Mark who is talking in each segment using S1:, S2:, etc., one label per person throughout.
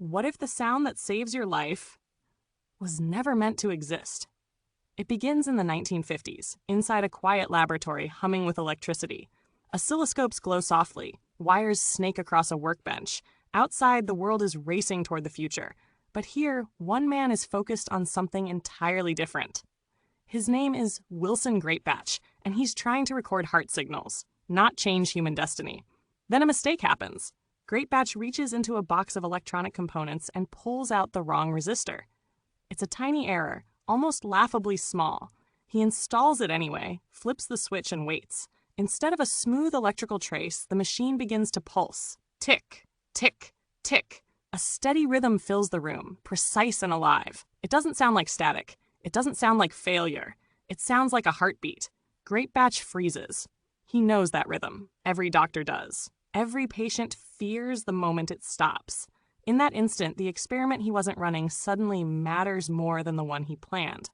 S1: What if the sound that saves your life was never meant to exist? It begins in the 1950s, inside a quiet laboratory humming with electricity. Oscilloscopes glow softly, wires snake across a workbench. Outside, the world is racing toward the future. But here, one man is focused on something entirely different. His name is Wilson Greatbatch, and he's trying to record heart signals, not change human destiny. Then a mistake happens. Greatbatch reaches into a box of electronic components and pulls out the wrong resistor. It's a tiny error, almost laughably small. He installs it anyway, flips the switch and waits. Instead of a smooth electrical trace, the machine begins to pulse. Tick, tick, tick. A steady rhythm fills the room, precise and alive. It doesn't sound like static. It doesn't sound like failure. It sounds like a heartbeat. Greatbatch freezes. He knows that rhythm. Every doctor does. Every patient fears the moment it stops. In that instant, the experiment he wasn't running suddenly matters more than the one he planned.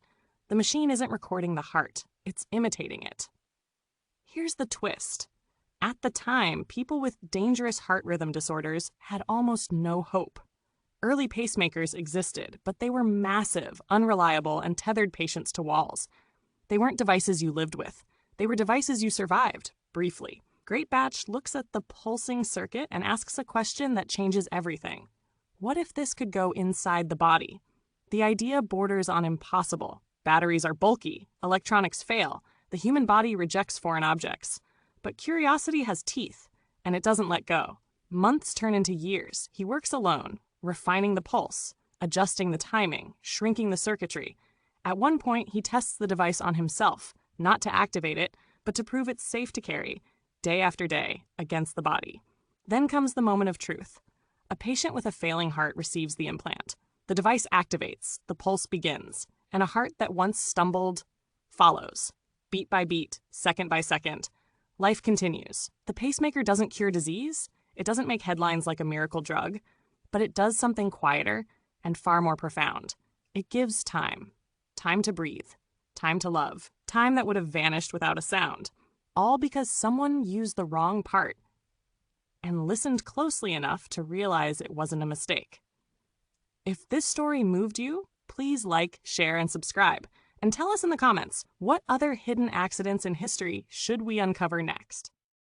S1: The machine isn't recording the heart. It's imitating it. Here's the twist. At the time, people with dangerous heart rhythm disorders had almost no hope. Early pacemakers existed, but they were massive, unreliable, and tethered patients to walls. They weren't devices you lived with. They were devices you survived, briefly. Greatbatch looks at the pulsing circuit and asks a question that changes everything. What if this could go inside the body? The idea borders on impossible. Batteries are bulky, electronics fail, the human body rejects foreign objects. But curiosity has teeth, and it doesn't let go. Months turn into years. He works alone, refining the pulse, adjusting the timing, shrinking the circuitry. At one point, he tests the device on himself, not to activate it, but to prove it's safe to carry, day after day, against the body. Then comes the moment of truth. A patient with a failing heart receives the implant. The device activates, the pulse begins, and a heart that once stumbled follows, beat by beat, second by second. Life continues. The pacemaker doesn't cure disease, it doesn't make headlines like a miracle drug, but it does something quieter and far more profound. It gives time. Time to breathe. Time to love. Time that would have vanished without a sound. All because someone used the wrong part and listened closely enough to realize it wasn't a mistake. If this story moved you, please like, share, and subscribe. And tell us in the comments, what other hidden accidents in history should we uncover next?